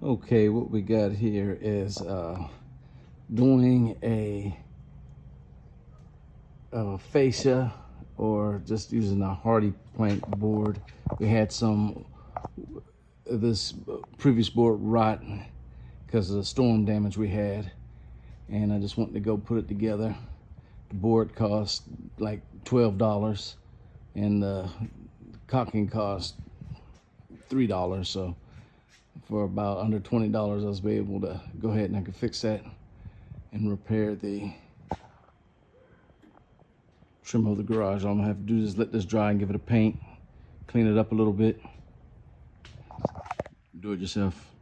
Okay, what we got here is doing a fascia, or just using a hardy plank board. We had some of this previous board rot because of the storm damage we had, and I just wanted to go put it together. The board cost like $12 and the caulking cost $3, so for about under $20 I was able to go ahead and I could fix that and repair the trim of the garage. All I'm gonna have to do is let this dry and give it a paint, clean it up a little bit. Do it yourself.